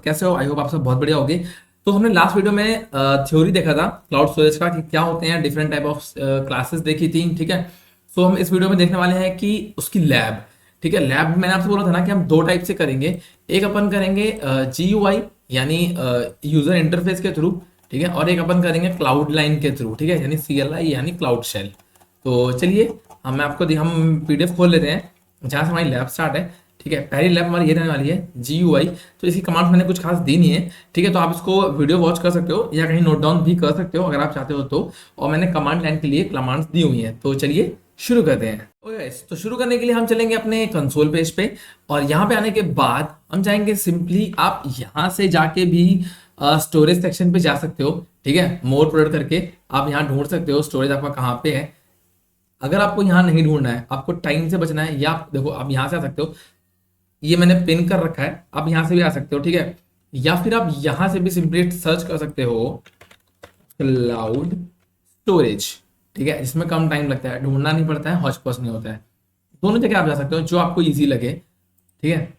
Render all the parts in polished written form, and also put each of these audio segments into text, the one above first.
कैसे हो? I hope आप सब बहुत बढ़िया होगे। तो हमने लास्ट वीडियो में थ्योरी देखा था क्लाउड स्टोरेज का कि क्या होते हैं, डिफरेंट टाइप ऑफ क्लासेस देखी थी। ठीक है, सो हम इस वीडियो में देखने वाले हैं कि उसकी लैब। ठीक है, लैब मैंने आपसे बोला था ना कि हम दो टाइप से करेंगे। एक अपन करेंगे GUI यानी यूजर इंटरफेस के थ्रू। ठीक है, और एक अपन करेंगे क्लाउड लाइन के थ्रू। ठीक है, यानी CLI यानी क्लाउड शेल। तो चलिए हम PDF खोल लेते हैं जहाँ से हमारी लैब स्टार्ट है। ठीक है, पहली लैब हमारी ये रहने वाली है GUI। तो इसकी कमांड मैंने कुछ खास दी नहीं है। ठीक है, तो आप इसको वीडियो वॉच कर सकते हो या कहीं नोट डाउन भी कर सकते हो अगर आप चाहते हो तो। और मैंने कमांड लाइन के लिए कमांड्स दी हुई हैं। तो चलिए शुरू करते हैं। ओके, तो शुरू करने के लिए हम चलेंगे अपने कंसोल पेज पे। और यहाँ पे आने के बाद हम चाहेंगे सिंपली आप यहाँ से जाके भी स्टोरेज सेक्शन पे जा सकते हो। ठीक है, मोर प्रोडक्ट करके आप यहाँ ढूंढ सकते हो स्टोरेज आपका कहाँ पे है। अगर आपको यहाँ नहीं ढूंढना है, आपको टाइम से बचना है, या आप देखो आप यहाँ से आ सकते हो। ये मैंने पिन कर रखा है, आप यहाँ से भी आ सकते हो। ठीक है, या फिर आप यहाँ से भी सिंपली सर्च कर सकते हो क्लाउड स्टोरेज। ठीक है, इसमें कम टाइम लगता है, ढूंढना नहीं पड़ता है, हौच पौच नहीं होता है। दोनों जगह आप जा सकते हो जो आपको ईजी लगे। ठीक है,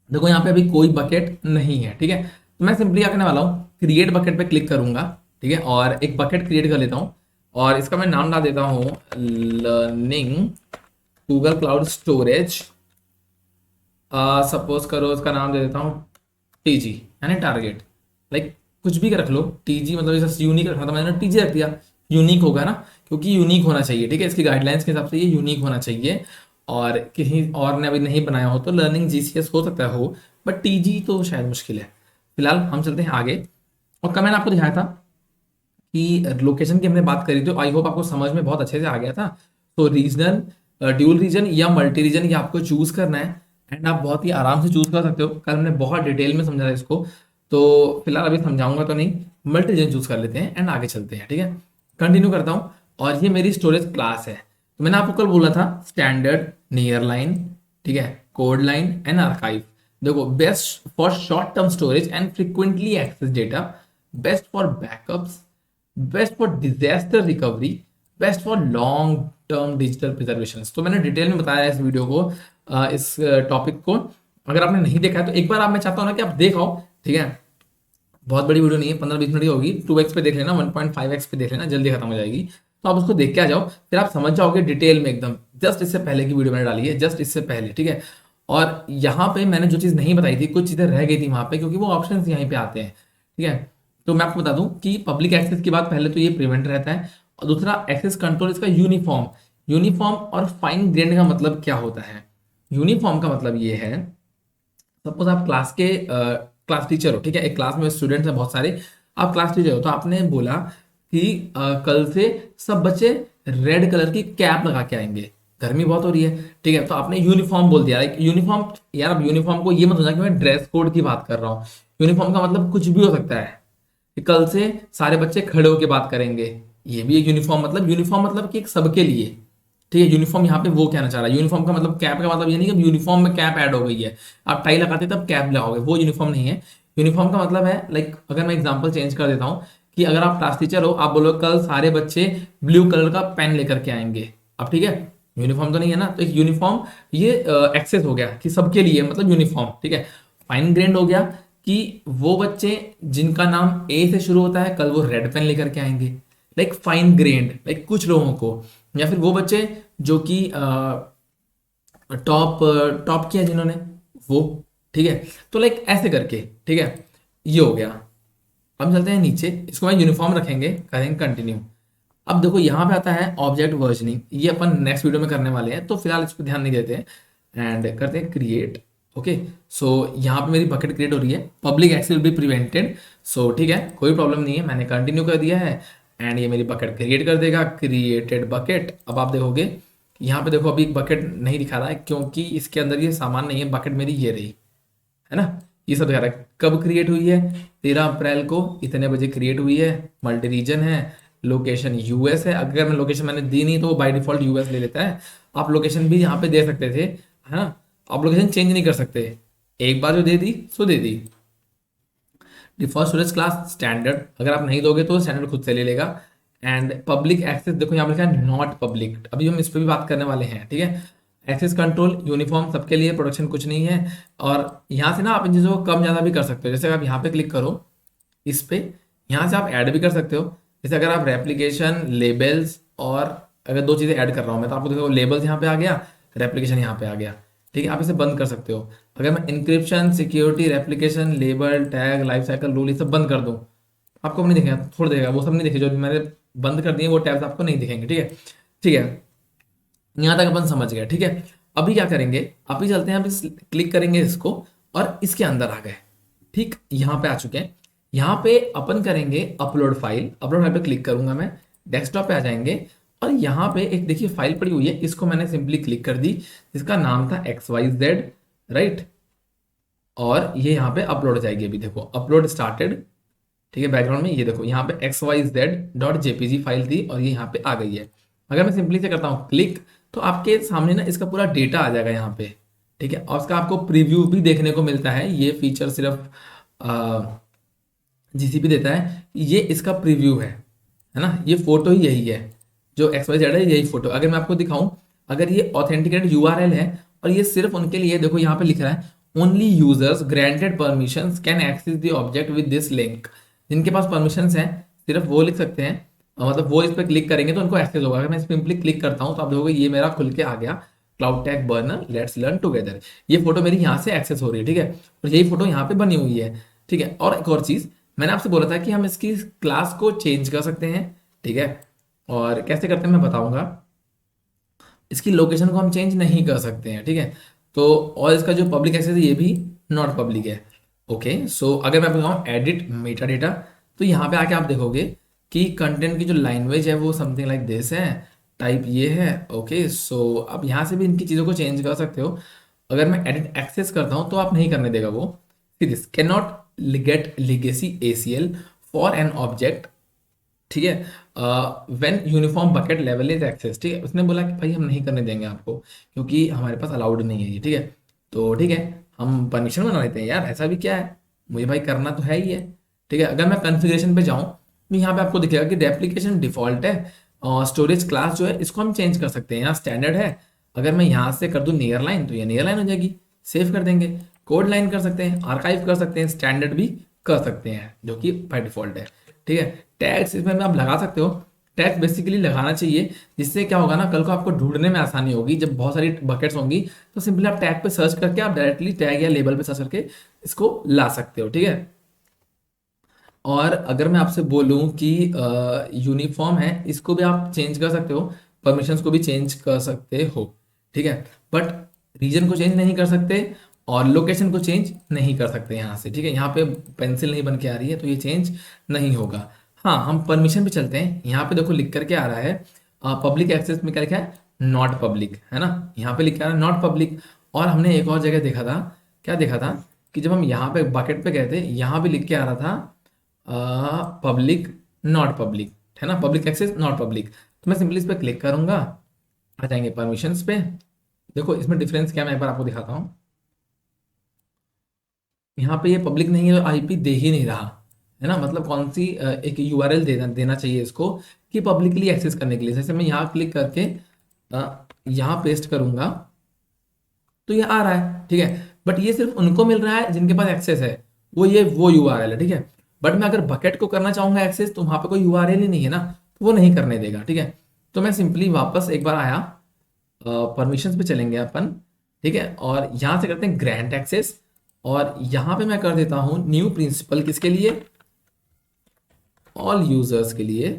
देखो यहाँ पे अभी कोई बकेट नहीं है। ठीक है, तो मैं सिंपली क्या करने वाला हूँ, क्रिएट बकेट पे क्लिक करूंगा। ठीक है, और एक बकेट क्रिएट कर लेता हूँ और इसका मैं नाम डाल देता हूँ learning Google cloud storage. Suppose करो इसका नाम दे देता हूँ TG यानी टारगेट। लाइक कुछ भी रख लो, TG मतलब जैसे यूनिक रखना था, मैंने TG रख दिया। यूनिक होगा ना, क्योंकि यूनिक होना चाहिए। ठीक है, इसकी गाइडलाइंस के हिसाब से ये यूनिक होना चाहिए। और किसी और ने अभी नहीं बनाया हो तो लर्निंग GCS हो सकता हो, बट TG तो शायद मुश्किल है। फिलहाल हम चलते हैं आगे। और कल मैंने आपको दिखाया था कि लोकेशन की हमने बात करी, तो आई होप आपको समझ में बहुत अच्छे से आ गया था। तो रीजनल, ड्यूल रीजन या मल्टी रीजन, ये आपको चूज करना है। एंड आप बहुत ही आराम से चूज कर सकते हो। कल हमने बहुत डिटेल में समझा था इसको, तो फिलहाल अभी समझाऊंगा तो नहीं। मल्टी रीजन चूज कर लेते हैं एंड आगे चलते हैं। ठीक है, कंटिन्यू करता हूँ। और ये मेरी स्टोरेज क्लास है। तो मैंने आपको कल बोला था स्टैंडर्ड, नियर लाइन, ठीक है, कोड लाइन एंड आर्काइव। देखो, best for short term storage and frequently access data, best for backups, best for disaster recovery, best for long term digital preservation. तो मैंने डिटेल में बताया इस वीडियो को, इस टॉपिक को। अगर आपने नहीं देखा है तो एक बार आप, मैं चाहता हूँ ना कि आप देखाओ। ठीक है, बहुत बड़ी वीडियो नहीं है, 15-20 मिनट की होगी। 2x पे देख लेना, 1.5x पे देख लेना, जल्दी खत्म हो जाएगी। तो आप उसको देख के आ जाओ, फिर आप समझ जाओगे डिटेल में एकदम। जस्ट इससे पहले की वीडियो मैंने डाली है, जस्ट इससे पहले। ठीक है, और यहाँ पे मैंने जो चीज़ नहीं बताई थी, कुछ चीज़ें रह गई थी वहाँ पे, क्योंकि वो ऑप्शन यहीं पे आते हैं। ठीक है, तो मैं आपको बता दूं कि पब्लिक एक्सेस की बात, पहले तो ये प्रिवेंट रहता है। और दूसरा, एक्सेस कंट्रोल इसका यूनिफॉर्म। यूनिफॉर्म और फाइन ग्रेड का मतलब क्या होता है? यूनिफॉर्म का मतलब ये है, सपोज आप क्लास टीचर हो। ठीक है, एक क्लास में स्टूडेंट्स हैं बहुत सारे, आप क्लास टीचर हो, तो आपने बोला कि कल से सब बच्चे रेड कलर की कैप लगा के आएंगे, गर्मी बहुत हो रही है। ठीक है, तो आपने यूनिफॉर्म बोल दिया। यूनिफॉर्म, यार अब यूनिफॉर्म को ये मत समझना कि मैं ड्रेस कोड की बात कर रहा हूँ। यूनिफॉर्म का मतलब कुछ भी हो सकता है कि कल से सारे बच्चे खड़े होकर बात करेंगे, ये भी एक यूनिफॉर्म। मतलब यूनिफॉर्म मतलब कि एक सबके लिए। ठीक है, यूनिफॉर्म यहाँ पे वो कहना चाह रहा है। यूनिफॉर्म का मतलब, कैप का मतलब ये नहीं कि यूनिफॉर्म में कैप ऐड हो गई है, आप टाई लगाते तब कैप लगाओगे, वो यूनिफॉर्म नहीं है। यूनिफॉर्म का मतलब है, लाइक अगर मैं एग्जांपल चेंज कर देता हूँ कि अगर आप क्लास टीचर हो, आप बोलो कल सारे बच्चे ब्लू कलर का पेन लेकर के आएंगे। अब ठीक है, यूनिफॉर्म तो नहीं है ना, तो एक यूनिफॉर्म ये एक्सेस हो गया कि सबके लिए, मतलब यूनिफॉर्म। ठीक है, फाइन ग्रेड हो गया कि वो बच्चे जिनका नाम A से शुरू होता है, कल वो रेड पेन लेकर के आएंगे। लाइक फाइन ग्रेड, लाइक कुछ लोगों को। या फिर वो बच्चे जो कि टॉप टॉप किया जिन्होंने, वो। ठीक है, तो लाइक ऐसे करके। ठीक है, ये हो गया। अब चलते हैं नीचे, इसको मैं यूनिफॉर्म रखेंगे, करेंगे कंटिन्यू। अब देखो यहाँ पे आता है ऑब्जेक्ट वर्जनिंग, ये अपन नेक्स्ट वीडियो में करने वाले हैं, तो फिलहाल इस पर ध्यान नहीं देते हैं। एंड करते हैं क्रिएट। ओके, सो यहाँ पे मेरी बकेट क्रिएट हो रही है, public access will be prevented. So ठीक है, कोई प्रॉब्लम नहीं है, मैंने कंटिन्यू कर दिया है। एंड ये मेरी बकेट क्रिएट कर देगा, क्रिएटेड बकेट। अब आप देखोगे यहाँ पे, देखो अभी बकेट नहीं दिखा रहा है क्योंकि इसके अंदर ये सामान नहीं है। बकेट मेरी ये रही है ना, ये सब दिखा रहा है। कब क्रिएट हुई है? 13 अप्रैल को इतने बजे क्रिएट हुई है। मल्टी रीजन है, लोकेशन US है। अगर मैं लोकेशन मैंने दी नहीं तो वो बाय डिफॉल्ट US ले लेता है। आप लोकेशन भी यहाँ पे दे सकते थे, है ना। आप लोकेशन चेंज नहीं कर सकते, एक बार जो दे दी सो दे दी। डिफॉल्ट स्टोरेज क्लास स्टैंडर्ड, अगर आप नहीं दोगे तो स्टैंडर्ड खुद से ले लेगा। एंड पब्लिक एक्सेस, देखो यहाँ पे लिखा है नॉट पब्लिक, अभी हम इस पर भी बात करने वाले हैं। ठीक है, एक्सेस कंट्रोल यूनिफॉर्म सबके लिए, प्रोटेक्शन कुछ नहीं है। और यहाँ से ना आप इन चीज़ों को कम ज़्यादा भी कर सकते हो। जैसे आप यहाँ पे क्लिक करो इस पे, यहाँ से आप ऐड भी कर सकते हो। जैसे अगर आप रेप्लिकेशन, लेबल्स, और अगर दो चीज़ें ऐड कर रहा हूँ मैं, तो आपको देखो लेबल्स यहाँ पे आ गया, रेप्लिकेशन यहाँ पे आ गया। ठीक है, आप इसे बंद कर सकते हो। अगर मैं encryption, security, replication, label, tag, life cycle rule ये सब बंद कर दूँ, आपको भी नहीं दिखेगा, छोड़ देगा, वो सब नहीं दिखे जो मैंने बंद कर दिए, वो टैब्स आपको नहीं दिखेंगे। ठीक है, ठीक है, यहाँ तक अपन समझ गए। ठीक है, अभी क्या करेंगे, अभी चलते हैं, अभी क्लिक करेंगे इसको और इसके अंदर आ गए। ठीक, यहाँ पे आ चुके हैं। यहाँ पे अपन करेंगे अपलोड फाइल, अपलोड फाइल पे क्लिक करूंगा मैं, डेस्कटॉप पे आ जाएंगे और यहाँ पे एक देखिए फाइल पड़ी हुई है, इसको मैंने सिंपली क्लिक कर दी, इसका नाम था XYZ, राइट। और ये यहाँ पे अपलोड हो जाएगी, अभी देखो अपलोड स्टार्टेड। ठीक है, बैकग्राउंड में ये देखो यहाँ पे XYZ.jpg फाइल थी और ये यहाँ पे आ गई है। अगर मैं सिंपली से करता हूँ क्लिक, तो आपके सामने ना इसका पूरा डेटा आ जाएगा यहाँ पे। ठीक है, और उसका आपको प्रीव्यू भी देखने को मिलता है। ये फीचर सिर्फ GCP देता है। ये इसका प्रीव्यू है ना, ये फोटो ही यही है, जो XYZ है यही फोटो। अगर मैं आपको दिखाऊं, अगर ये ऑथेंटिकेटेड URL है और ये सिर्फ उनके लिए, देखो यहाँ पे लिख रहा है only users granted permissions can access the object with this link. जिनके पास परमिशंस हैं सिर्फ वो लिख सकते हैं, मतलब वो इस पर क्लिक करेंगे तो उनको एक्सेस होगा। अगर मैं सिंपली क्लिक करता हूँ तो आप देखोगे ये मेरा खुल के आ गया, cloud tag burner let's learn together. ये फोटो मेरी यहाँ से एक्सेस हो रही है। ठीक है, और यही फोटो यहाँ पे बनी हुई है। ठीक है, और एक और चीज मैंने आपसे बोला था कि हम इसकी क्लास को चेंज कर सकते हैं। ठीक है, और कैसे करते हैं मैं बताऊंगा। इसकी लोकेशन को हम चेंज नहीं कर सकते हैं। ठीक है, तो और इसका जो पब्लिक एक्सेस है ये भी नॉट पब्लिक है। ओके, सो अगर मैं बताऊँ एडिट मेटा डेटा, तो यहाँ पे आके आप देखोगे कि कंटेंट की जो लैंग्वेज है वो समथिंग लाइक दिस है, टाइप ये है। ओके, सो आप यहाँ से भी इनकी चीज़ों को चेंज कर सकते हो। अगर मैं एडिट एक्सेस करता हूँ तो आप नहीं करने देगा वो। This can not get legacy ACL for an object. ठीक है, when uniform bucket level is access. ठीक है, उसने बोला कि भाई हम नहीं करने देंगे आपको, क्योंकि हमारे पास अलाउड नहीं है ये। ठीक है, तो ठीक है, हम परमिशन बना लेते हैं यार, ऐसा भी क्या है, मुझे भाई करना तो है ही है। ठीक है, अगर मैं कॉन्फ़िगरेशन पे जाऊँ तो यहाँ पे आपको दिखेगा कि रेप्लिकेशन डिफॉल्ट है और स्टोरेज क्लास जो है इसको हम चेंज कर सकते हैं, यहाँ स्टैंडर्ड है। अगर मैं यहाँ से कर दूँ नियर लाइन तो ये नियर लाइन हो जाएगी, सेव कर देंगे। कोड लाइन कर सकते हैं, आर्काइव कर सकते हैं, स्टैंडर्ड भी कर सकते हैं जो कि बाय डिफॉल्ट है। ठीक है, टैग्स इसमें आप लगा सकते हो। टैग्स बेसिकली लगाना चाहिए, जिससे क्या होगा ना, कल को आपको ढूंढने में आसानी होगी। जब बहुत सारी बकेट्स होंगी तो सिंपली आप टैग पे सर्च करके आप डायरेक्टली टैग या लेबल पे सर्च करके इसको ला सकते हो। ठीक है, और अगर मैं आपसे बोलूं कि यूनिफॉर्म है, इसको भी आप चेंज कर सकते हो, परमिशंस को भी चेंज कर सकते हो। ठीक है, बट रीजन को चेंज नहीं कर सकते और लोकेशन को चेंज नहीं कर सकते यहाँ से। ठीक है, यहाँ पे पेंसिल नहीं बन के आ रही है तो ये चेंज नहीं होगा। हाँ, हम परमिशन पे चलते हैं। यहाँ पे देखो लिख करके आ रहा है पब्लिक एक्सेस में क्या लिखा है, नॉट पब्लिक, है ना, यहाँ पे लिखा है नॉट पब्लिक। और हमने एक और जगह देखा था, क्या देखा था कि जब हम यहाँ पे बकेट पे गए थे, यहाँ भी लिख के आ रहा था पब्लिक नॉट पब्लिक, है ना, पब्लिक एक्सेस नॉट पब्लिक। तो मैं सिंपली इस पर क्लिक करूंगा, आ जाएंगे परमिशंस पे। देखो इसमें डिफरेंस क्या है, मैं एक बार आपको दिखाता हूँ। यहाँ पे ये पब्लिक नहीं है तो IP दे ही नहीं रहा, है ना, मतलब कौन सी एक URL देना चाहिए इसको कि पब्लिकली एक्सेस करने के लिए। जैसे मैं यहाँ क्लिक करके यहाँ पेस्ट करूंगा तो ये आ रहा है। ठीक है, बट ये सिर्फ उनको मिल रहा है जिनके पास एक्सेस है, वो URL है। ठीक है, बट मैं अगर बकेट को करना चाहूंगा एक्सेस तो वहां पे कोई URL ही नहीं है ना, तो वो नहीं करने देगा। ठीक है, तो मैं सिंपली वापस एक बार आया, परमिशंस पे चलेंगे अपन। ठीक है, और यहां से करते हैं ग्रांट एक्सेस, और यहां पे मैं कर देता हूं न्यू प्रिंसिपल, किसके लिए, ऑल यूजर्स के लिए।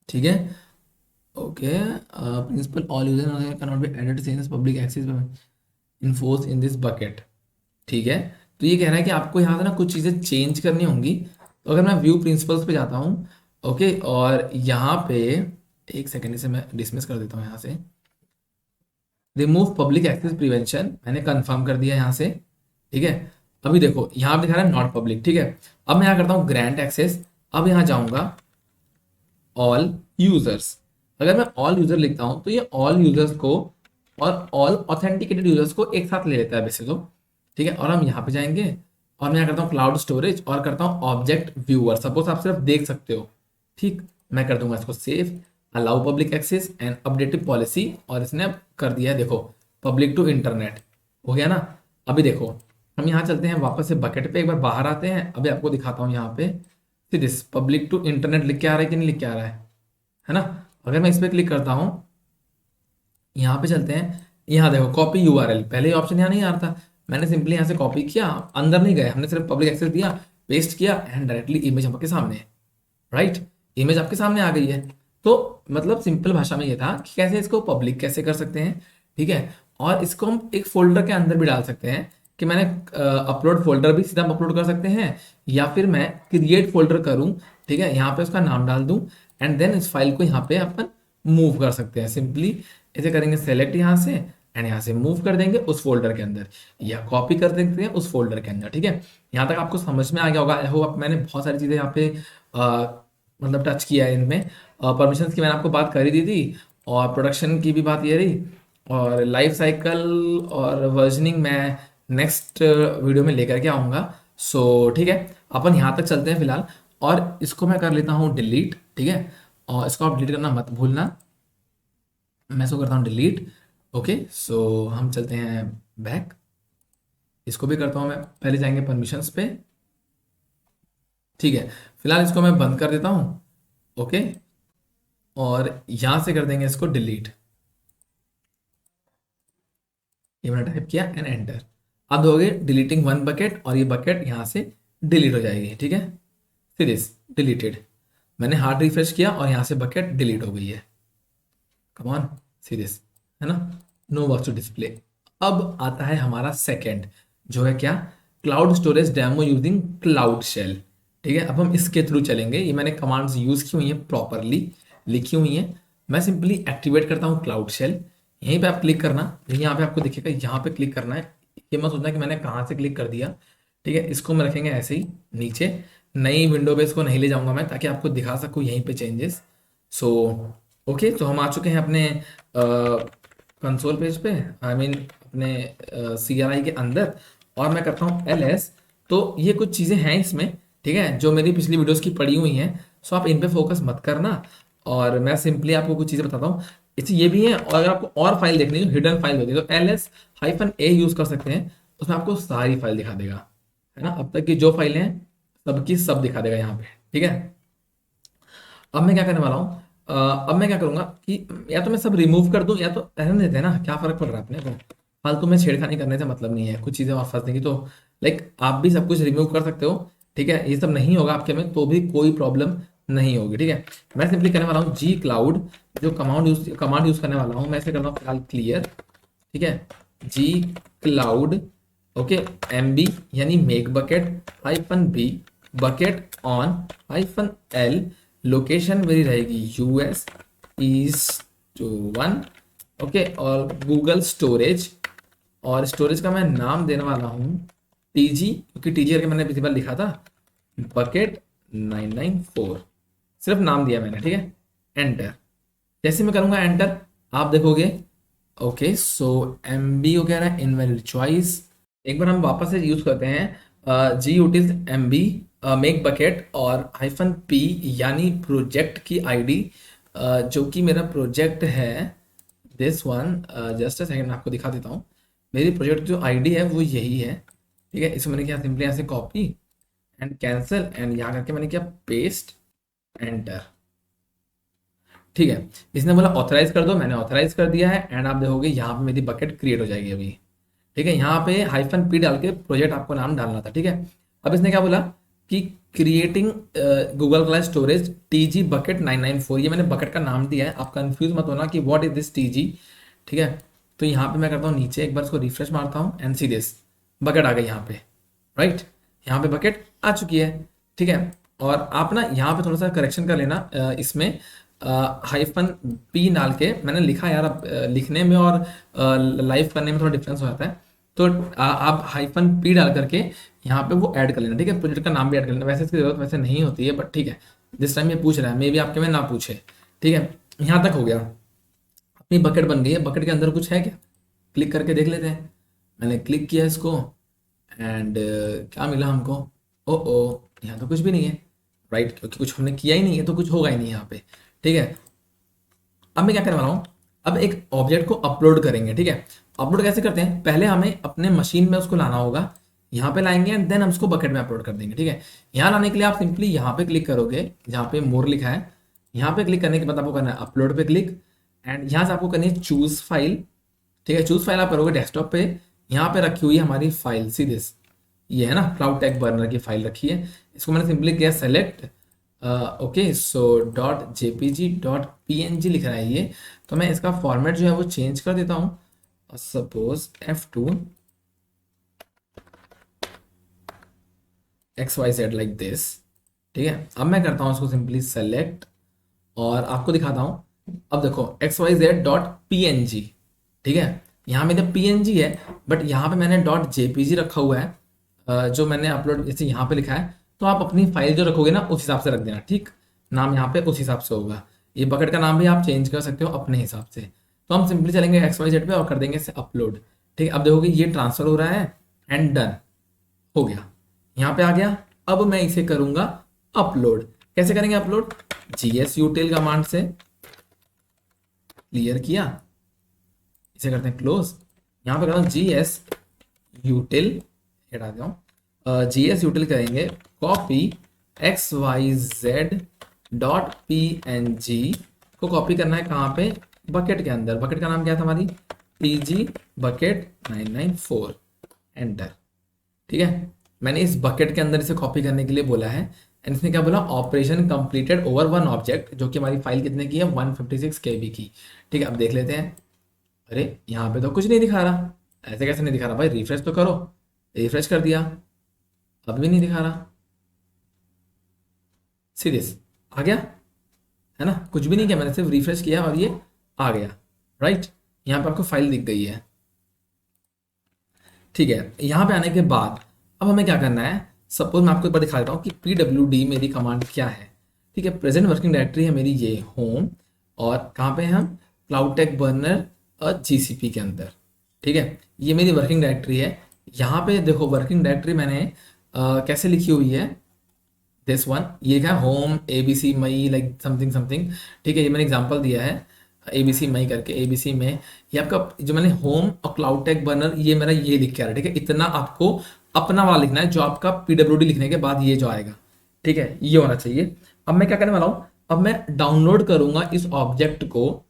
ठीक है, okay, principal all user can not be added since public access enforce in this bucket. ठीक है, तो ये कह रहा है कि आपको यहाँ से ना कुछ चीज़ें चेंज करनी होंगी। तो अगर मैं व्यू प्रिंसिपल्स पे जाता हूँ, ओके, और यहाँ पे एक सेकेंड से मैं डिसमिस कर देता हूँ, यहाँ से रिमूव पब्लिक एक्सेस प्रिवेंशन मैंने कंफर्म कर दिया यहाँ से। ठीक है, अभी देखो यहाँ पे दिखा रहा है नॉट पब्लिक। ठीक है, अब मैं यहाँ करता हूँ ग्रांट एक्सेस, अब यहाँ जाऊँगा ऑल यूजर्स। अगर मैं ऑल यूजर लिखता हूँ तो ये ऑल यूजर्स को और ऑल ऑथेंटिकेटेड यूजर्स को एक साथ ले लेता है वैसे तो। ठीक है, और हम यहाँ पे जाएंगे और मैं यहाँ करता हूँ क्लाउड स्टोरेज और करता हूँ ऑब्जेक्ट व्यूअर। सपोज आप सिर्फ देख सकते हो, ठीक, मैं कर दूंगा इसको save. Allow public access and updated policy, और इसने अब कर दिया है देखो पब्लिक टू इंटरनेट, हो गया ना। अभी देखो हम यहाँ चलते हैं वापस से बकेट पे, एक बार बाहर आते हैं, अभी आपको दिखाता हूँ यहाँ पे दिस पब्लिक टू इंटरनेट लिख के आ रहा है कि नहीं लिख के आ रहा है ना। अगर मैं इस पर क्लिक करता हूँ, यहाँ पे चलते हैं, यहाँ देखो कॉपी यूआरएल, पहले ये ऑप्शन यहाँ नहीं आ रहा था, मैंने सिंपली यहाँ से कॉपी किया, अंदर नहीं गए, हमने सिर्फ पब्लिक एक्सेस दिया, पेस्ट किया एंड डायरेक्टली इमेज आपके सामने है, राइट, इमेज आपके सामने आ गई है। तो मतलब सिंपल भाषा में ये था कि कैसे इसको पब्लिक कैसे कर सकते हैं, ठीक है, और इसको हम एक फोल्डर के अंदर भी डाल सकते हैं कि मैंने अपलोड फोल्डर भी सीधा अपलोड कर सकते हैं, या फिर मैं क्रिएट फोल्डर करूं, ठीक है, यहाँ पे उसका नाम डाल दूं एंड देन इस फाइल को यहाँ पे अपन मूव कर सकते हैं। सिंपली ऐसे करेंगे, सेलेक्ट यहाँ से एंड यहाँ से मूव कर देंगे उस फोल्डर के अंदर, या कॉपी कर देते हैं उस फोल्डर के अंदर, ठीक है। यहाँ तक आपको समझ में आ गया होगा, आई होप। मैंने बहुत सारी चीज़ें यहाँ पे मतलब टच किया है इनमें। परमिशंस की मैंने आपको बात कर ही दी थी, और प्रोडक्शन की भी बात ये रही, और लाइफ साइकिल और वर्जनिंग मैं नेक्स्ट वीडियो में लेकर के आऊँगा। सो ठीक है, अपन यहाँ तक चलते हैं फिलहाल, और इसको मैं कर लेता हूँ डिलीट, ठीक है, और इसको आप डिलीट करना मत भूलना, मैं इसको करता हूँ डिलीट। ओके, सो हम चलते हैं बैक, इसको भी करता हूँ मैं, पहले जाएंगे परमिशंस पे, ठीक है, फिलहाल इसको मैं बंद कर देता हूँ। ओके, और यहां से कर देंगे इसको डिलीट, ये मैंने टाइप किया एंड एंटर। अब दोगे डिलीटिंग वन बकेट, और ये बकेट यहां से डिलीट हो जाएगी, ठीक है, सीरीज डिलीटेड। मैंने हार्ड रिफ्रेश किया और यहां से बकेट डिलीट हो गई है, कम ऑन सीरीज, है ना, नो वर्क टू डिस्प्ले। अब आता है हमारा सेकंड, जो है क्या, cloud storage demo using cloud shell, ठीक है। अब हम इसके थ्रू चलेंगे, ये मैंने कमांड्स यूज की हुई हैं, प्रॉपरली लिखी हुई हैं। मैं सिंपली एक्टिवेट करता हूँ क्लाउड शेल, यहीं पे आप क्लिक करना, यहाँ पे आपको दिखेगा, यहाँ पे क्लिक करना है, ये मत सोचना कि मैंने कहाँ से क्लिक कर दिया, ठीक है। इसको मैं रखेंगे ऐसे ही नीचे, नई विंडो पे इसको नहीं ले जाऊंगा मैं, ताकि आपको दिखा सकूँ यहीं पे चेंजेस। सो ओके, तो हम आ चुके हैं अपने कंसोल पेज पे, आई मीन अपने CRI के अंदर, और मैं करता हूँ LS। तो ये कुछ चीज़ें हैं इसमें, ठीक है, जो मेरी पिछली वीडियोस की पड़ी हुई हैं, सो आप इन पे फोकस मत करना, और मैं सिंपली आपको कुछ चीज़ें बताता हूँ। इससे ये भी है, और अगर आपको और फाइल देखनी है जो हिडन फाइल होती है, तो LS-A यूज़ कर सकते हैं, उसमें आपको सारी फाइल दिखा देगा, है ना, अब तक की जो फाइलें हैं सबकी सब दिखा देगा यहाँ पे, ठीक है। अब मैं क्या करने वाला हूँ, अब मैं क्या करूंगा कि या तो मैं सब रिमूव कर दूं, या तो रहने देते हैं ना, क्या फर्क पड़ रहा है अपने को, फालतू में छेड़खानी करने से मतलब नहीं है, कुछ चीज़ें और फंस देंगी तो लाइक आप भी सब कुछ रिमूव कर सकते हो, ठीक है, ये सब नहीं होगा आपके में तो भी कोई प्रॉब्लम नहीं होगी, ठीक है। मैं सिंपली करने वाला हूँ जी क्लाउड, जो कमांड यूज करने वाला हूँ मैं, इसे करता हूँ फिलहाल क्लियर, ठीक है, जी क्लाउड, ओके, MB यानी make bucket -B bucket on -L, location मेरी रहेगी US East 1, ओके, और गूगल स्टोरेज, और स्टोरेज का मैं नाम देने वाला हूँ TG, क्योंकि TG करके मैंने पिछली बार लिखा था, बकेट 994, सिर्फ नाम दिया मैंने, ठीक है, एंटर। जैसे मैं करूँगा एंटर, आप देखोगे ओके, सो MB हो कह रहा है इनवैलिड चॉइस। एक बार हम वापस से यूज करते हैं जी यूटिल MB मेक बकेट और -P यानी प्रोजेक्ट की ID, जो कि मेरा प्रोजेक्ट है this one, just a second आपको दिखा देता हूँ। मेरी प्रोजेक्ट जो ID है वो यही है, ठीक है। इसमें मैंने क्या सिंपली यहाँ से कॉपी एंड कैंसिल, एंड यहाँ करके मैंने किया पेस्ट, एंटर, ठीक है। इसने बोला ऑथराइज कर दो, मैंने ऑथराइज कर दिया है, एंड आप देखोगे यहाँ पे मेरी बकेट क्रिएट हो जाएगी अभी, ठीक है। यहाँ पे -P डाल के प्रोजेक्ट आपको नाम डालना था, ठीक है। अब इसने क्या बोला कि creating Google cloud storage TG bucket 994, ये मैंने बकेट का नाम दिया है, आप कंफ्यूज मत होना कि व्हाट इज दिस TG, ठीक है। तो यहाँ पे मैं करता हूँ नीचे, एक बार इसको रिफ्रेश मारता हूँ एंड सी दिस बकेट आ गई यहाँ पे, राइट, यहाँ पे बकेट आ चुकी है, ठीक है। और आप ना यहाँ पे थोड़ा सा करेक्शन कर लेना, इसमें -P डाल के मैंने लिखा यार, अब लिखने में और लाइव करने में थोड़ा डिफरेंस हो जाता है, तो आप -P डाल करके यहाँ पे वो ऐड कर लेना, ठीक है, प्रोजेक्ट का नाम भी ऐड कर लेना। वैसे इसकी जरूरत वैसे नहीं होती है, बट ठीक है, जिस टाइम ये पूछ रहा है मे भी आपके में ना पूछे, ठीक है। यहाँ तक हो गया, अपनी बकेट बन गई है, बकेट के अंदर कुछ है क्या, क्लिक करके देख लेते हैं। मैंने क्लिक किया इसको एंड क्या मिला हमको, ओ यहाँ तो कुछ भी नहीं है, राइट, क्योंकि कुछ हमने किया ही नहीं है तो कुछ होगा ही नहीं यहाँ पे, ठीक है। अब मैं क्या करने वाला हूँ, अब एक ऑब्जेक्ट को अपलोड करेंगे, ठीक है। अपलोड कैसे करते हैं, पहले हमें अपने मशीन में उसको लाना होगा, यहाँ पे लाएंगे एंड देन हम उसको बकेट में अपलोड कर देंगे, ठीक है। यहाँ लाने के लिए आप सिंपली यहाँ पे क्लिक करोगे, जहाँ पे मोर लिखा है, यहाँ पे क्लिक करने के बाद आपको करना है अपलोड पे क्लिक, एंड यहाँ से आपको करनी है चूज फाइल, ठीक है। चूज फाइल आप करोगे डेस्कटॉप पे, यहाँ पे रखी हुई है हमारी फाइल, सी दिस, ये है ना क्लाउड टेक बर्नर की फाइल रखी है। इसको मैंने सिंपली किया select, okay, so dot JPG dot PNG लिख रहा है ये, तो मैं इसका फॉर्मेट जो है वो चेंज कर देता हूँ, suppose F2 XYZ like this, ठीक है। अब मैं करता हूँ उसको सिंपली सेलेक्ट और आपको दिखाता हूँ। अब देखो XYZ डॉट पीएनजी, ठीक है, यहाँ में जब पीएनजी है बट यहाँ पे मैंने डॉट जेपीजी रखा हुआ है, जो मैंने अपलोड जैसे यहाँ पे लिखा है, तो आप अपनी फाइल जो रखोगे ना उस हिसाब से रख देना, ठीक। नाम यहाँ पे उस हिसाब से होगा, ये बकेट का नाम भी आप चेंज कर सकते हो अपने हिसाब से। तो हम सिंपली चलेंगे XYZ पे और कर देंगे इसे अपलोड, ठीक है। अब देखोगे ये ट्रांसफर हो रहा है एंड डन हो गया, यहाँ पे आ गया। अब मैं इसे करूंगा अपलोड, कैसे करेंगे अपलोड, GS util कमांड से क्लियर किया, इसे करते हैं क्लोज, यहाँ पे करता हूँ GS util, हटा देता हूँ, GS util करेंगे कॉपी XYZ डॉट PNG को कॉपी करना है कहाँ पे, बकेट के अंदर, बकेट का नाम क्या था हमारी, PG बकेट 994, एंटर, ठीक है। मैंने इस बकेट के अंदर इसे कॉपी करने के लिए बोला है एंड इसने क्या बोला, operation completed over one object, जो कि हमारी फाइल कितने की है 156 KB की, ठीक है। अब देख लेते हैं, अरे यहाँ पे तो कुछ नहीं दिखा रहा, ऐसे कैसे नहीं दिखा रहा भाई, रिफ्रेश तो करो, रिफ्रेश कर दिया, अब भी नहीं दिखा रहा, सीरियस आ गया है ना, कुछ भी नहीं किया मैंने, सिर्फ रिफ्रेश किया और ये आ गया, राइट। यहाँ पे आपको फाइल दिख गई है, ठीक है। यहाँ पे आने के बाद अब हमें क्या करना है, सपोज मैं आपको एक बार दिखा देता हूँ कि PWD मेरी कमांड क्या है, ठीक है। प्रेजेंट वर्किंग डायरेक्टरी है मेरी ये होम, और कहाँ पे है हम, क्लाउड टेक बर्नर और GCP के अंदर, ठीक है। ये मेरी वर्किंग डायरेक्टरी है। यहाँ पे देखो वर्किंग डायरेक्टरी मैंने कैसे लिखी हुई है, दिस वन, ये क्या होम ABC मई लाइक समथिंग समथिंग, ठीक है। ये मैंने एग्जांपल दिया है ABC मई करके, ABC में ये आपका जो मैंने होम और क्लाउड टेक बर्नर ये मेरा ये लिख के आ रहा है, ठीक है। इतना आपको अपना वाला लिखना है, जो आपका PWD लिखने के बाद ये जो आएगा, ठीक है, ये होना चाहिए। अब मैं क्या करने वाला हूँ, अब मैं डाउनलोड करूंगा इस ऑब्जेक्ट को,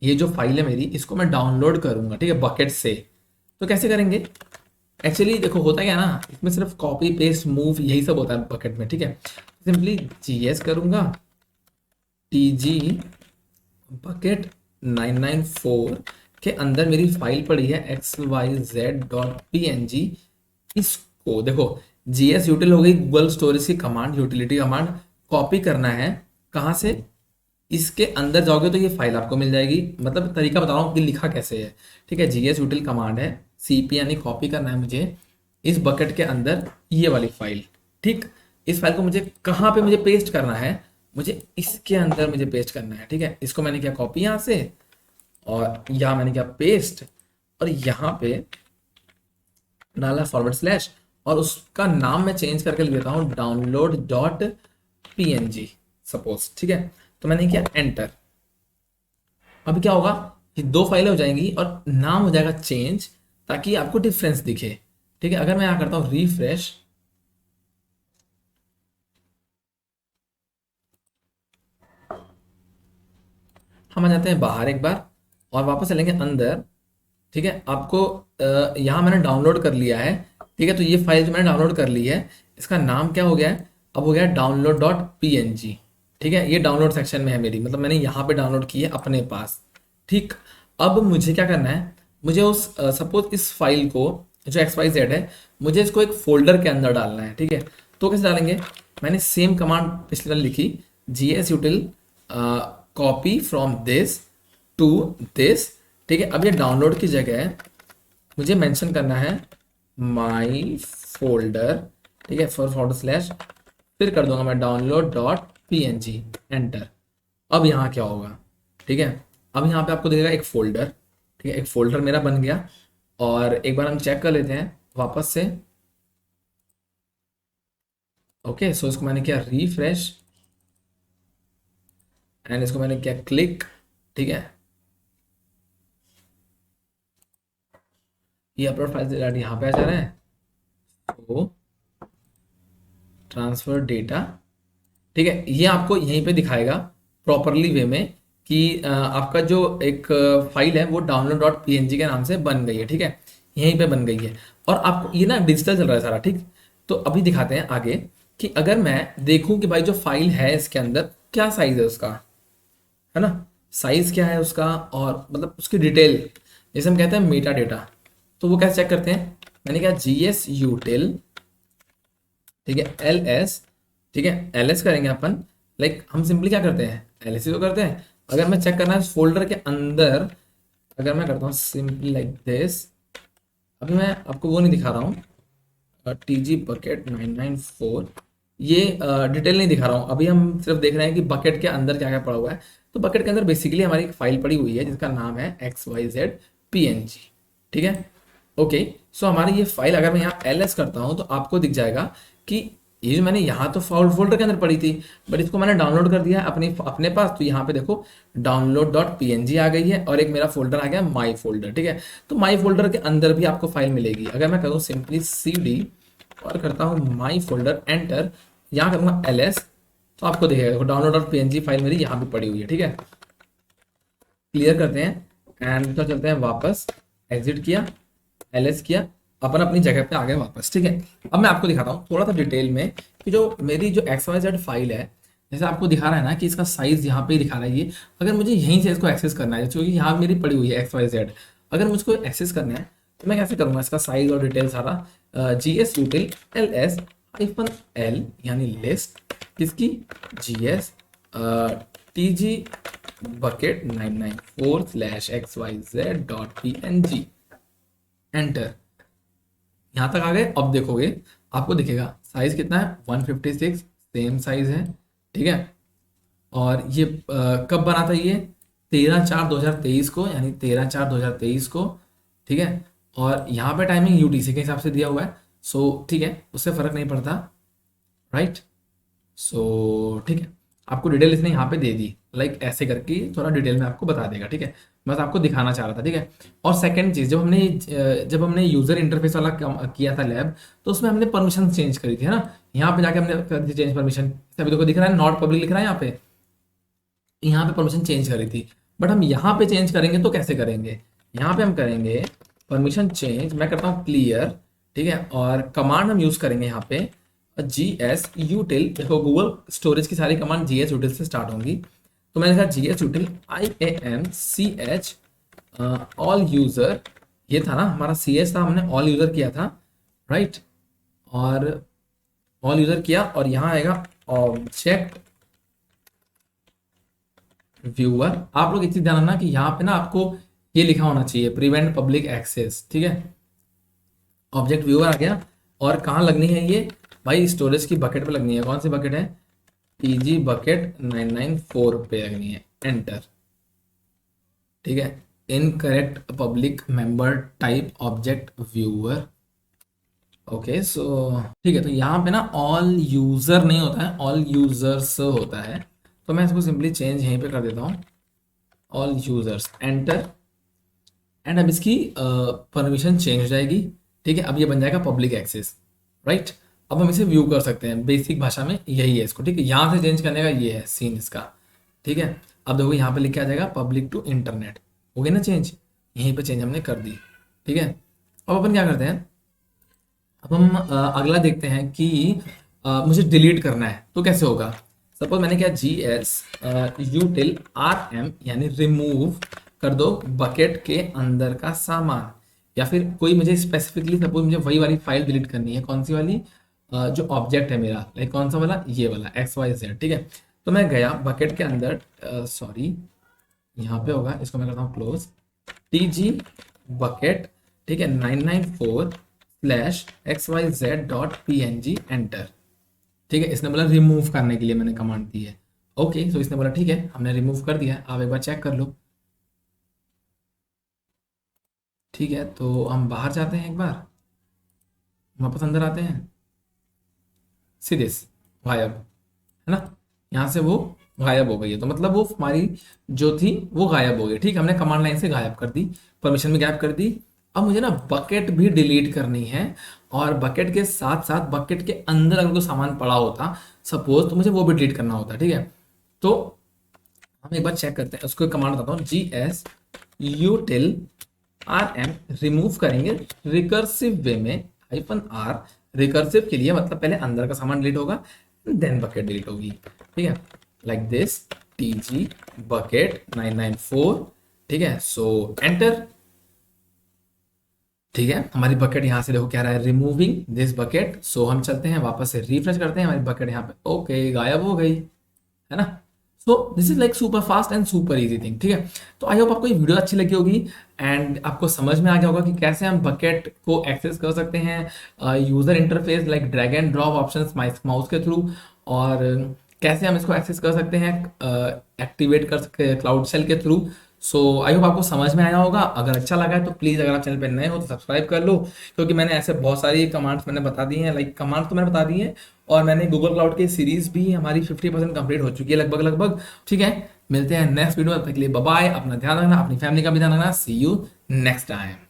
ये जो फाइल है मेरी इसको मैं डाउनलोड करूंगा, ठीक है, बकेट से। तो कैसे करेंगे, एक्चुअली देखो होता क्या है ना, इसमें सिर्फ कॉपी पेस्ट मूव यही सब होता है बकेट में, ठीक है। सिंपली GS करूंगा, TG बकेट 994 के अंदर मेरी फाइल पड़ी है XYZ.png, इसको देखो GS util हो गई गूगल स्टोरेज की कमांड, यूटिलिटी कमांड, कॉपी करना है कहाँ से, इसके अंदर जाओगे तो ये फाइल आपको मिल जाएगी, मतलब तरीका बता रहा हूँ कि लिखा कैसे है, ठीक है। GS util कमांड है, CP यानी कॉपी करना है मुझे इस बकेट के अंदर ये वाली फाइल, ठीक। इस फाइल को मुझे कहाँ पे मुझे पेस्ट करना है, मुझे इसके अंदर मुझे पेस्ट करना है, ठीक है। इसको मैंने किया कॉपी यहाँ से, और यहाँ मैंने किया पेस्ट, और यहाँ पे डाला फॉरवर्ड स्लैश, और उसका नाम मैं चेंज करके लिख देता हूँ डाउनलोड डॉट PNG सपोज, ठीक है। तो मैंने किया एंटर, अभी क्या होगा, ये दो फाइलें हो जाएंगी और नाम हो जाएगा चेंज, ताकि आपको डिफरेंस दिखे, ठीक है। अगर मैं यहाँ करता हूँ रिफ्रेश, हम आ जाते हैं बाहर एक बार और वापस चलेंगे अंदर, ठीक है। आपको यहाँ मैंने डाउनलोड कर लिया है, ठीक है। तो ये फाइल जो मैंने डाउनलोड कर ली है, इसका नाम क्या हो गया है, अब हो गया डाउनलोड डॉट PNG, ठीक है। ये डाउनलोड सेक्शन में है मेरी, मतलब मैंने यहाँ पे डाउनलोड की है अपने पास, ठीक। अब मुझे क्या करना है, मुझे उस सपोज इस फाइल को जो XYZ है, मुझे इसको एक फोल्डर के अंदर डालना है, ठीक है। तो कैसे डालेंगे, मैंने सेम कमांड पिछले वाली लिखी, GS util copy from this to this, ठीक है। अब ये डाउनलोड की जगह मुझे मेंशन करना है माई फोल्डर, ठीक है, फॉरवर्ड स्लैश, फिर कर दूंगा मैं डाउनलोड डॉट PNG, एंटर। अब यहाँ क्या होगा, ठीक है, अब यहाँ पे आपको दिखेगा एक फोल्डर, ठीक है, एक फोल्डर मेरा बन गया। और एक बार हम चेक कर लेते हैं वापस से, ओके। सो इसको मैंने किया रिफ्रेश एंड इसको मैंने किया क्लिक, ठीक है, ये अपलोड फाइल से डाटा यहाँ पे आ जा रहा है, तो ट्रांसफर डेटा, ठीक है, ये आपको यहीं पे दिखाएगा प्रॉपरली वे में कि आपका जो एक फाइल है वो डाउनलोड डॉट पीएनजी के नाम से बन गई है, ठीक है, यहीं पे बन गई है। और आपको ये ना डिजिटल चल रहा है सारा, ठीक। तो अभी दिखाते हैं आगे कि अगर मैं देखूं कि भाई जो फाइल है इसके अंदर क्या साइज है उसका, है ना, साइज क्या है उसका, और मतलब उसकी डिटेल, जैसे हम कहते हैं मेटा डेटा, तो वो कैसे चेक करते हैं, मैंने कहा जी एस यूटिल, ठीक है, एल एस, ठीक है, एल एस करेंगे अपन, लाइक हम सिंपली क्या करते हैं, एल एस ही तो करते हैं। अगर मैं चेक करना है फोल्डर के अंदर, अगर मैं करता हूँ सिंपली लाइक दिस, अभी मैं आपको वो नहीं दिखा रहा हूँ टी जी बकेट 994, ये डिटेल नहीं दिखा रहा हूँ, अभी हम सिर्फ देख रहे हैं कि बकेट के अंदर क्या क्या पड़ा हुआ है। तो बकेट के अंदर बेसिकली हमारी एक फाइल पड़ी हुई है जिसका नाम है XYZ PNG, ठीक है। ओके, सो हमारी ये फाइल अगर मैं यहाँ ls करता हूँ तो आपको दिख जाएगा कि ये जो मैंने यहाँ तो फोल्डर के अंदर पड़ी थी, बट इसको मैंने डाउनलोड कर दिया है अपने अपने पास, तो यहाँ पे देखो डाउनलोड डॉट पीएनजी आ गई है और एक मेरा फोल्डर आ गया माई फोल्डर, ठीक है। तो माई फोल्डर के अंदर भी आपको फाइल मिलेगी। अगर मैं करूँ सिंपली cd और करता हूँ माई फोल्डर, एंटर, यहाँ करूँगा ls, तो आपको दिखेगा देखो डाउनलोड डॉट पीएनजी फाइल मेरी यहाँ पे पड़ी हुई है, ठीक है। क्लियर करते हैं एंड तो चलते हैं वापस, एग्जिट किया, एलएस किया, अपन अपनी जगह पे आ गए वापस, ठीक है। अब मैं आपको दिखाता हूँ थोड़ा सा डिटेल में कि जो मेरी जो XYZ फाइल है, जैसे आपको दिखा रहा है ना कि इसका साइज यहाँ पे दिखा रहा है ये, अगर मुझे यहीं से इसको एक्सेस करना है क्योंकि यहाँ मेरी पड़ी हुई है XYZ, अगर मुझको एक्सेस करना है तो मैं कैसे करूँगा इसका साइज और डिटेल सारा, G S यूटिल L S hyphen L यानी लिस्ट किसकी, G S T G bucket 994/xyz.png, enter, यहां तक आ गए। अब देखोगे आपको दिखेगा साइज कितना है, 156, सेम साइज है, ठीक है। और ये कब बना था ये, 13/4/2023 को, यानी 13/4/2023 को, ठीक है। और यहाँ पे टाइमिंग यूटीसी के हिसाब से दिया हुआ है, सो ठीक है, उससे फर्क नहीं पड़ता, राइट। सो ठीक है, आपको डिटेल इसने यहाँ पे दे दी, लाइक ऐसे करके थोड़ा डिटेल में आपको बता देगा, ठीक है। बस आपको दिखाना चाह रहा था, ठीक है। और सेकंड चीज़, जब हमने यूज़र इंटरफेस वाला किया था लैब, तो उसमें हमने परमिशन चेंज करी थी, है ना। यहाँ पे जाके हमने कर दी चेंज परमिशन, अभी देखो दिख रहा है नॉट पब्लिक लिख रहा है यहाँ पे परमिशन चेंज करी थी। बट हम यहाँ पे चेंज करेंगे तो कैसे करेंगे, यहाँ पे हम करेंगे परमिशन चेंज, मैं करता हूँ क्लियर, ठीक है। और कमांड हम यूज़ करेंगे यहाँ पे जी एस यूटिल, देखो गूगल स्टोरेज की सारी कमांड जी एस यूटिल से स्टार्ट होंगी, तो मैंने कहा G S यूटिल IAMCH all user, ये था ना हमारा CS था, हमने ऑल यूज़र किया था, राइट। और ऑल यूज़र किया और यहाँ आएगा ऑब्जेक्ट व्यूअर। आप लोग एक चीज ध्यान रखना कि यहाँ पे ना आपको ये लिखा होना चाहिए प्रिवेंट पब्लिक एक्सेस, ठीक है। ऑब्जेक्ट व्यूअर आ गया, और कहाँ लगनी है ये, भाई स्टोरेज की बकेट पे लगनी है। कौन सी बकेट है, पीजी बकेट 994 पे लगनी है, एंटर, ठीक है। Incorrect public member type object viewer, okay. So ठीक है, तो यहाँ पे ना ऑल यूजर नहीं होता है, ऑल यूजर्स होता है, तो मैं इसको सिंपली चेंज यहीं पे कर देता हूँ, ऑल यूजर्स, एंटर। एंड अब इसकी परमिशन चेंज हो जाएगी, ठीक है। अब ये बन जाएगा पब्लिक एक्सेस, राइट। अब हम इसे व्यू कर सकते हैं, बेसिक भाषा में यही है इसको, ठीक है। यहाँ से चेंज करने का ये है सीन इसका, ठीक है। अब देखो यहाँ पे लिख के आ जाएगा पब्लिक टू इंटरनेट, हो गया ना चेंज, यहीं पे चेंज हमने कर दी, ठीक है। अब अपन क्या करते हैं, अब हम अगला देखते हैं कि मुझे डिलीट करना है तो कैसे होगा। सपोज मैंने क्या जी एस यूटिल RM यानी रिमूव कर दो बकेट के अंदर का सामान, या फिर कोई मुझे स्पेसिफिकली सपोज मुझे वही वाली फाइल डिलीट करनी है, कौन सी वाली, जो ऑब्जेक्ट है मेरा, लाइक कौन सा वाला, ये वाला XYZ, ठीक है। तो मैं गया बकेट के अंदर, सॉरी यहाँ पे होगा, इसको मैं करता हूँ क्लोज, TG बकेट, ठीक है, 994/XYZ.PNG, एंटर, ठीक है। इसने बोला रिमूव करने के लिए मैंने कमांड दी है, ओके। सो इसने बोला ठीक है, हमने रिमूव कर दिया, आप एक बार चेक कर लो, ठीक है। तो हम बाहर जाते हैं एक बार, वापस अंदर आते हैं, सीधे गायब, है ना, यहाँ से वो गायब हो गई है, तो मतलब वो हमारी जो थी वो गायब हो गई। ठीक, हमने कमांड लाइन से गायब कर दी, परमिशन भी गायब कर दी। अब मुझे ना बकेट भी डिलीट करनी है, और बकेट के साथ साथ बकेट के अंदर अगर कोई सामान पड़ा होता सपोज, तो मुझे वो भी डिलीट करना होता। ठीक है, तो हम एक बार चेक करते हैं, उसको कमांड बताता हूँ, GS util RM रिमूव करेंगे रिकर्सिव वे में, -R रिकर्सिव के लिए मतलब पहले अंदर का सामान डिलीट होगा देन बकेट डिलीट होगी। ठीक है, लाइक दिस tg बकेट 994। ठीक है, सो एंटर। ठीक है, हमारी बकेट यहाँ से देखो क्या रहा है, रिमूविंग दिस बकेट। सो हम चलते हैं वापस से रिफ्रेश करते हैं, हमारी बकेट यहाँ पे ओके गायब हो गई है ना। So this is like super fast and super easy thing. ठीक है, तो आई होप आपको ये वीडियो अच्छी लगी होगी एंड आपको समझ में आ गया होगा कि कैसे हम बकेट को एक्सेस कर सकते हैं user interface like drag and drop options mouse के थ्रू, और कैसे हम इसको एक्सेस कर सकते हैं, एक्टिवेट कर सकते हैं क्लाउड सेल के थ्रू। सो आई होप आपको समझ में आया होगा। अगर अच्छा लगा है तो प्लीज़, अगर आप चैनल पर नए हो तो सब्सक्राइब कर लो, क्योंकि मैंने ऐसे बहुत सारी कमांड्स मैंने बता दी हैं, लाइक कमांड्स तो मैंने बता दी हैं, और मैंने गूगल क्लाउड की सीरीज भी हमारी 50% कंप्लीट हो चुकी है लगभग लगभग। ठीक है, मिलते हैं नेक्स्ट वीडियो, तब तक के लिए बाय बाय, अपना ध्यान रखना, अपनी फैमिली का भी ध्यान रखना, सी यू नेक्स्ट टाइम।